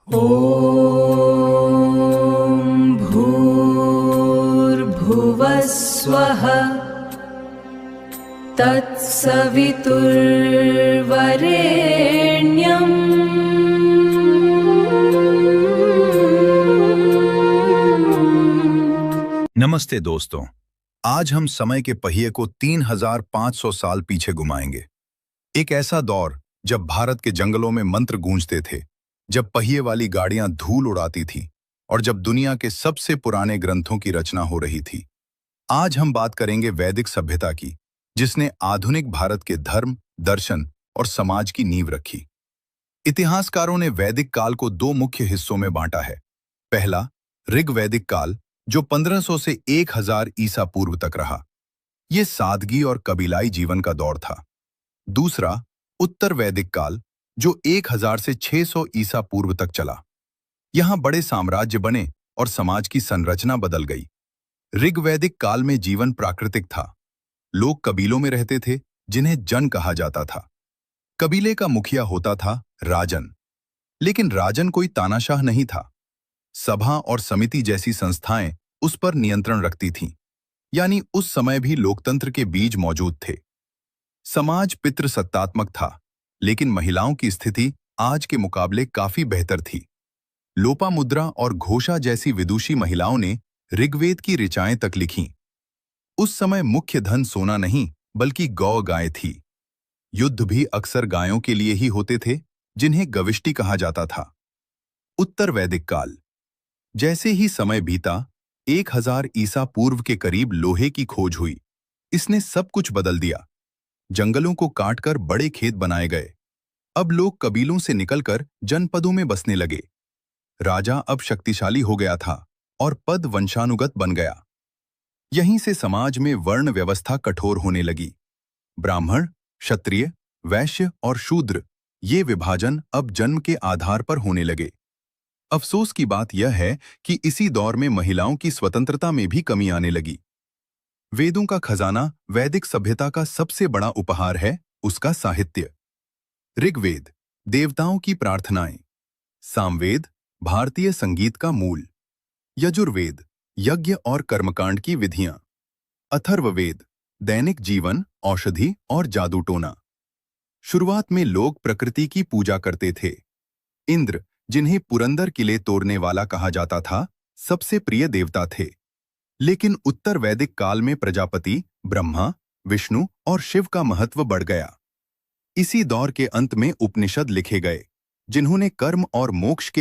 ॐ भूर्भुवः स्वः तत्सवितुर्वरेण्यम् नमस्ते दोस्तों, आज हम समय के पहिए को 3500 साल पीछे घुमाएंगे। एक ऐसा दौर जब भारत के जंगलों में मंत्र गूंजते थे, जब पहिए वाली गाड़ियां धूल उड़ाती थीं और जब दुनिया के सबसे पुराने ग्रंथों की रचना हो रही थी। आज हम बात करेंगे वैदिक सभ्यता की, जिसने आधुनिक भारत के धर्म, दर्शन और समाज की नींव रखी। इतिहासकारों ने वैदिक काल को दो मुख्य हिस्सों में बांटा है। पहला, ऋग्वैदिक काल, जो 1500 से 1000 ईसा पूर्व तक रहा। यह सादगी और कबीलाई जीवन का दौर था। दूसरा, उत्तर वैदिक काल, जो 1000 से 600 ईसा पूर्व तक चला। यहां बड़े साम्राज्य बने और समाज की संरचना बदल गई। ऋग्वैदिक काल में जीवन प्राकृतिक था। लोग कबीलों में रहते थे, जिन्हें जन कहा जाता था। कबीले का मुखिया होता था राजन, लेकिन राजन कोई तानाशाह नहीं था। सभा और समिति जैसी संस्थाएं उस पर नियंत्रण रखती थीं, यानी उस समय भी लोकतंत्र के बीज मौजूद थे। समाज पितृसत्तात्मक था, लेकिन महिलाओं की स्थिति आज के मुकाबले काफी बेहतर थी। लोपामुद्रा और घोषा जैसी विदुषी महिलाओं ने ऋग्वेद की ऋचाएं तक लिखीं। उस समय मुख्य धन सोना नहीं, बल्कि गौ गाय थी। युद्ध भी अक्सर गायों के लिए ही होते थे, जिन्हें गविष्टि कहा जाता था। उत्तर वैदिक काल, जैसे ही समय बीता, 1000 ईसा पूर्व के करीब लोहे की खोज हुई। इसने सब कुछ बदल दिया। जंगलों को काटकर बड़े खेत बनाए गए। अब लोग कबीलों से निकलकर जनपदों में बसने लगे। राजा अब शक्तिशाली हो गया था और पद वंशानुगत बन गया। यहीं से समाज में वर्ण व्यवस्था कठोर होने लगी। ब्राह्मण, क्षत्रिय, वैश्य और शूद्र, ये विभाजन अब जन्म के आधार पर होने लगे। अफसोस की बात यह है कि इसी दौर में महिलाओं की स्वतंत्रता में भी कमी आने लगी। वेदों का खजाना वैदिक सभ्यता का सबसे बड़ा उपहार है उसका साहित्य। ऋग्वेद, देवताओं की प्रार्थनाएं। सामवेद, भारतीय संगीत का मूल। यजुर्वेद, यज्ञ और कर्मकांड की विधियां। अथर्ववेद, दैनिक जीवन, औषधि और जादू टोना। शुरुआत में लोग प्रकृति की पूजा करते थे। इंद्र, जिन्हें पुरंदर किले तोड़ने वाला कहा जाता था, सबसे प्रिय देवता थे। लेकिन उत्तर वैदिक काल में प्रजापति, ब्रह्मा, विष्णु और शिव का महत्व बढ़ गया। इसी दौर के अंत में उपनिषद लिखे गए, जिन्होंने कर्म और मोक्ष के